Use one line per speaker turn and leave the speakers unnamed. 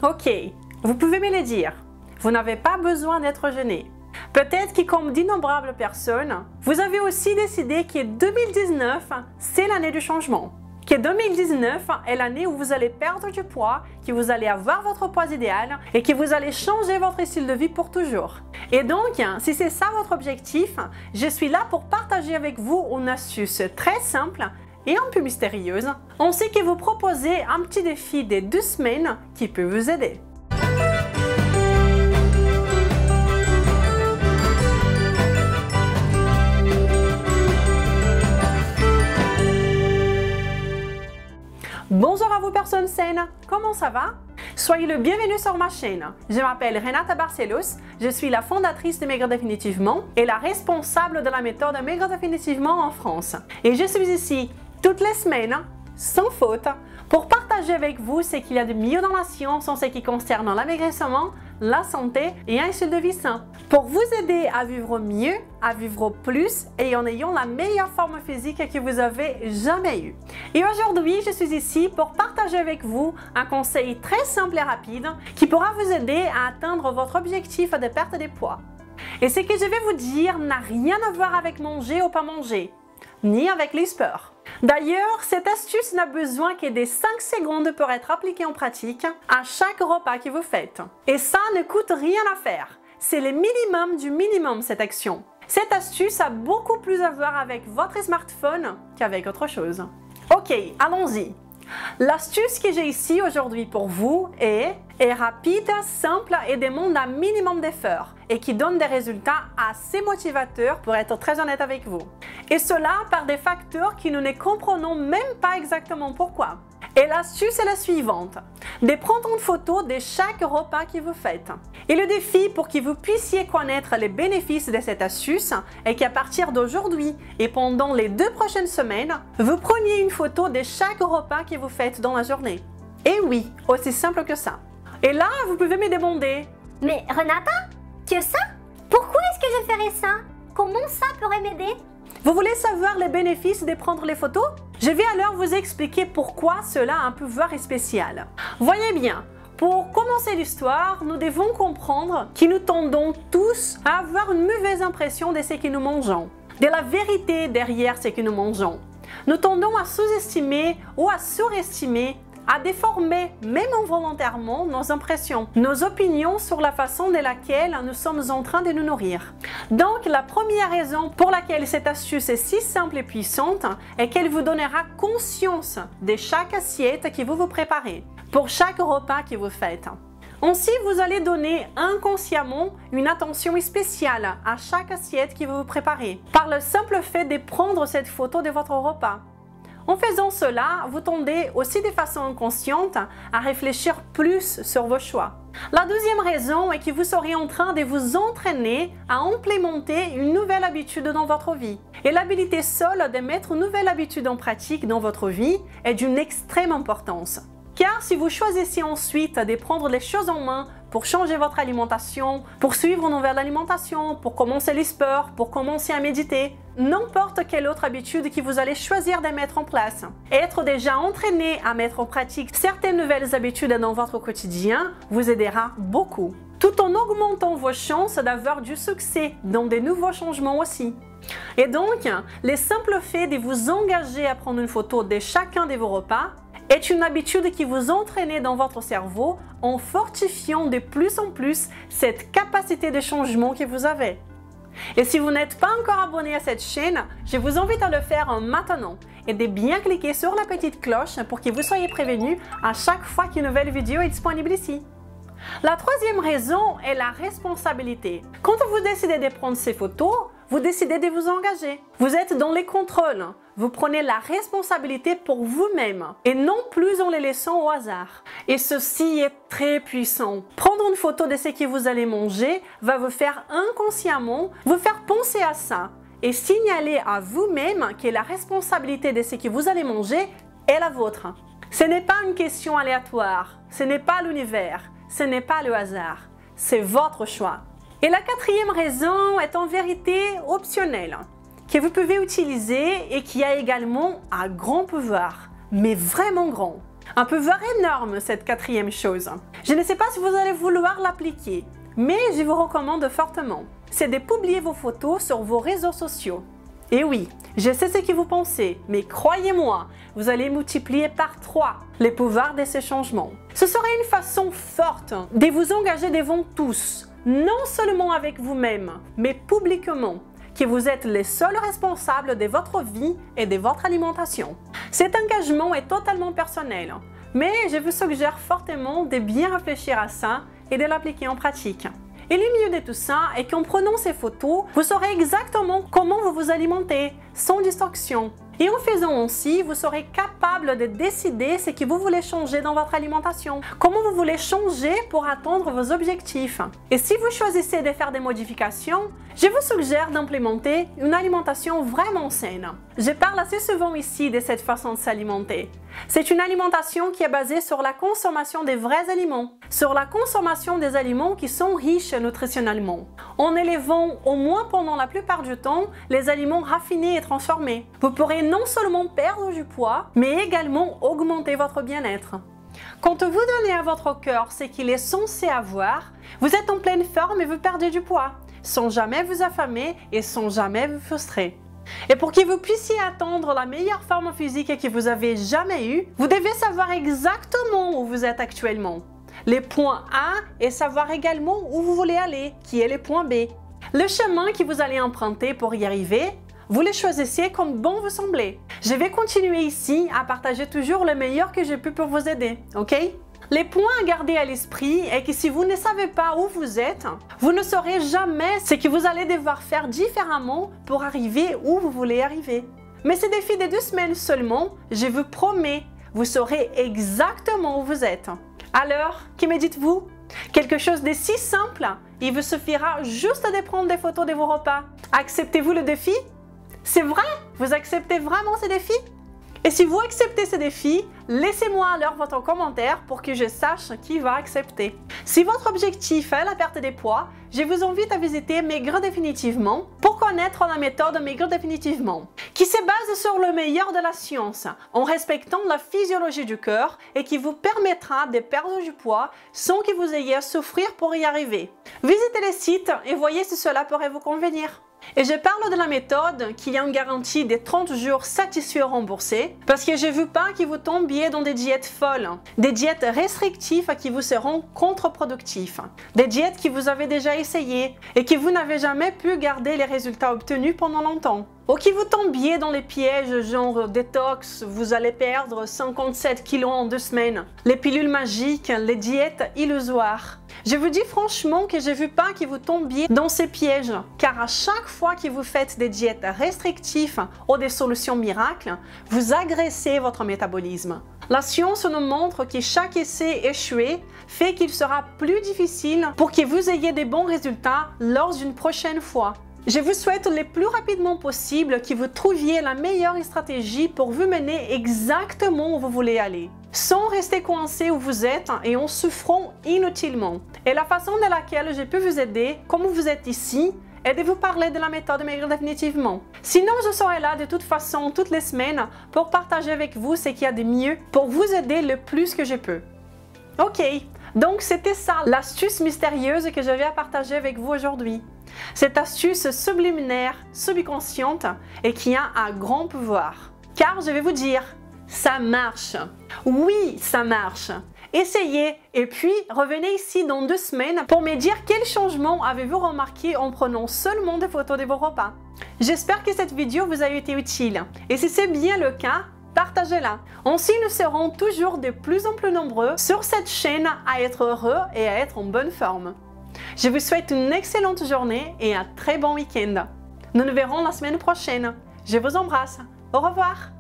Ok, vous pouvez me le dire. Vous n'avez pas besoin d'être gêné. Peut-être que comme d'innombrables personnes, vous avez aussi décidé que 2019, c'est l'année du changement. Que 2019 est l'année où vous allez perdre du poids, que vous allez avoir votre poids idéal et que vous allez changer votre style de vie pour toujours. Et donc, si c'est ça votre objectif, je suis là pour partager avec vous une astuce très simple et un peu mystérieuse, ainsi que vous proposer un petit défi de 2 semaines qui peut vous aider. Bonjour à vous personnes saines, comment ça va? Soyez le bienvenu sur ma chaîne. Je m'appelle Renata Barcelos, je suis la fondatrice de Maigrir Définitivement et la responsable de la méthode Maigrir Définitivement en France. Et je suis ici toutes les semaines, sans faute, pour partager avec vous ce qu'il y a de mieux dans la science en ce qui concerne l'amaigrissement, la santé et un style de vie sain. Pour vous aider à vivre mieux, à vivre plus et en ayant la meilleure forme physique que vous avez jamais eue. Et aujourd'hui, je suis ici pour partager avec vous un conseil très simple et rapide qui pourra vous aider à atteindre votre objectif de perte de poids. Et ce que je vais vous dire n'a rien à voir avec manger ou pas manger, ni avec les sports. D'ailleurs, cette astuce n'a besoin que de 5 secondes pour être appliquée en pratique à chaque repas que vous faites. Et ça ne coûte rien à faire. C'est le minimum du minimum cette action. Cette astuce a beaucoup plus à voir avec votre smartphone qu'avec autre chose. Ok, allons-y. L'astuce que j'ai ici aujourd'hui pour vous est rapide, simple et demande un minimum d'effort et qui donne des résultats assez motivateurs pour être très honnête avec vous. Et cela par des facteurs que nous ne comprenons même pas exactement pourquoi. Et l'astuce est la suivante, de prendre une photo de chaque repas que vous faites. Et le défi pour que vous puissiez connaître les bénéfices de cette astuce est qu'à partir d'aujourd'hui et pendant les 2 prochaines semaines, vous preniez une photo de chaque repas que vous faites dans la journée. Et oui, aussi simple que ça. Et là, vous pouvez me demander,
mais Renata, que ça? Pourquoi est-ce que je ferais ça? Comment ça pourrait m'aider?
vous voulez savoir les bénéfices de prendre les photos? Je vais alors vous expliquer pourquoi cela a un pouvoir spécial. Voyez bien, pour commencer l'histoire, nous devons comprendre que nous tendons tous à avoir une mauvaise impression de ce que nous mangeons, de la vérité derrière ce que nous mangeons. Nous tendons à sous-estimer ou à surestimer, à déformer, même involontairement, nos impressions, nos opinions sur la façon de laquelle nous sommes en train de nous nourrir. Donc, la première raison pour laquelle cette astuce est si simple et puissante est qu'elle vous donnera conscience de chaque assiette que vous vous préparez, pour chaque repas que vous faites. Ainsi, vous allez donner inconsciemment une attention spéciale à chaque assiette que vous vous préparez, par le simple fait de prendre cette photo de votre repas. En faisant cela, vous tendez aussi de façon inconsciente à réfléchir plus sur vos choix. La deuxième raison est que vous serez en train de vous entraîner à implémenter une nouvelle habitude dans votre vie. Et l'habilité seule de mettre une nouvelle habitude en pratique dans votre vie est d'une extrême importance. Car si vous choisissez ensuite de prendre les choses en main pour changer votre alimentation, pour suivre une nouvelle alimentation, pour commencer les sports, pour commencer à méditer, n'importe quelle autre habitude que vous allez choisir de mettre en place, être déjà entraîné à mettre en pratique certaines nouvelles habitudes dans votre quotidien vous aidera beaucoup, tout en augmentant vos chances d'avoir du succès dans de nouveaux changements aussi. Et donc, le simple fait de vous engager à prendre une photo de chacun de vos repas est une habitude qui vous entraîne dans votre cerveau en fortifiant de plus en plus cette capacité de changement que vous avez. Et si vous n'êtes pas encore abonné à cette chaîne, je vous invite à le faire maintenant et de bien cliquer sur la petite cloche pour que vous soyez prévenus à chaque fois qu'une nouvelle vidéo est disponible ici. La troisième raison est la responsabilité. Quand vous décidez de prendre ces photos, vous décidez de vous engager. Vous êtes dans les contrôles. Vous prenez la responsabilité pour vous-même et non plus en les laissant au hasard. Et ceci est très puissant. Prendre une photo de ce que vous allez manger va vous faire inconsciemment vous faire penser à ça et signaler à vous-même que la responsabilité de ce que vous allez manger est la vôtre. Ce n'est pas une question aléatoire, ce n'est pas l'univers, ce n'est pas le hasard, c'est votre choix. Et la quatrième raison est en vérité optionnelle, que vous pouvez utiliser et qui a également un grand pouvoir, mais vraiment grand. Un pouvoir énorme, cette quatrième chose. Je ne sais pas si vous allez vouloir l'appliquer, mais je vous recommande fortement. C'est de publier vos photos sur vos réseaux sociaux. Et oui, je sais ce que vous pensez, mais croyez-moi, vous allez multiplier par 3 les pouvoirs de ces changements. Ce serait une façon forte de vous engager devant tous, non seulement avec vous-même, mais publiquement, que vous êtes les seuls responsables de votre vie et de votre alimentation. Cet engagement est totalement personnel, mais je vous suggère fortement de bien réfléchir à ça et de l'appliquer en pratique. Et le mieux de tout ça est qu'en prenant ces photos, vous saurez exactement comment vous vous alimentez, sans distraction. Et en faisant ainsi, vous serez capable de décider ce que vous voulez changer dans votre alimentation, comment vous voulez changer pour atteindre vos objectifs. Et si vous choisissez de faire des modifications, je vous suggère d'implémenter une alimentation vraiment saine. Je parle assez souvent ici de cette façon de s'alimenter. C'est une alimentation qui est basée sur la consommation des vrais aliments, sur la consommation des aliments qui sont riches nutritionnellement, en élevant au moins pendant la plupart du temps les aliments raffinés et transformés. Vous pourrez non seulement perdre du poids, mais également augmenter votre bien-être. Quand vous donnez à votre cœur ce qu'il est censé avoir, vous êtes en pleine forme et vous perdez du poids, sans jamais vous affamer et sans jamais vous frustrer. Et pour que vous puissiez atteindre la meilleure forme physique que vous avez jamais eue, vous devez savoir exactement où vous êtes actuellement, les points A, et savoir également où vous voulez aller, qui est le point B. Le chemin que vous allez emprunter pour y arriver, vous le choisissez comme bon vous semblez. Je vais continuer ici à partager toujours le meilleur que j'ai pu pour vous aider, ok? Les points à garder à l'esprit est que si vous ne savez pas où vous êtes, vous ne saurez jamais ce que vous allez devoir faire différemment pour arriver où vous voulez arriver. Mais ce défi de 2 semaines seulement, je vous promets, vous saurez exactement où vous êtes. Alors, que me dites-vous? Quelque chose de si simple, il vous suffira juste de prendre des photos de vos repas. Acceptez-vous le défi? C'est vrai? Vous acceptez vraiment ce défi? Et si vous acceptez ce défi, laissez-moi alors votre commentaire pour que je sache qui va accepter. Si votre objectif est la perte de poids, je vous invite à visiter Maigrir définitivement pour connaître la méthode Maigrir définitivement, qui se base sur le meilleur de la science, en respectant la physiologie du corps et qui vous permettra de perdre du poids sans que vous ayez à souffrir pour y arriver. Visitez le site et voyez si cela pourrait vous convenir. Et je parle de la méthode qui a une garantie de 30 jours satisfaits et remboursés parce que je ne veux pas que vous tombiez dans des diètes folles, des diètes restrictives qui vous seront contre-productives, des diètes que vous avez déjà essayées et que vous n'avez jamais pu garder les résultats obtenus pendant longtemps. Ou que vous tombiez dans les pièges genre détox, vous allez perdre 57 kilos en 2 semaines, les pilules magiques, les diètes illusoires. Je vous dis franchement que je ne veux pas que vous tombiez dans ces pièges, car à chaque fois que vous faites des diètes restrictives ou des solutions miracles, vous agressez votre métabolisme. La science nous montre que chaque essai échoué fait qu'il sera plus difficile pour que vous ayez de bons résultats lors d'une prochaine fois. Je vous souhaite le plus rapidement possible que vous trouviez la meilleure stratégie pour vous mener exactement où vous voulez aller, sans rester coincé où vous êtes et en souffrant inutilement. Et la façon de laquelle je peux vous aider, comme vous êtes ici, est de vous parler de la méthode Maigrir définitivement. Sinon, je serai là de toute façon toutes les semaines pour partager avec vous ce qu'il y a de mieux pour vous aider le plus que je peux. Ok, donc c'était ça l'astuce mystérieuse que j'avais à partager avec vous aujourd'hui. Cette astuce subliminaire, subconsciente et qui a un grand pouvoir. Car je vais vous dire, ça marche. Oui, ça marche. Essayez et puis revenez ici dans 2 semaines pour me dire quel changement avez-vous remarqué en prenant seulement des photos de vos repas. J'espère que cette vidéo vous a été utile et si c'est bien le cas, partagez-la. Ainsi, nous serons toujours de plus en plus nombreux sur cette chaîne à être heureux et à être en bonne forme. Je vous souhaite une excellente journée et un très bon week-end. Nous nous verrons la semaine prochaine. Je vous embrasse. Au revoir.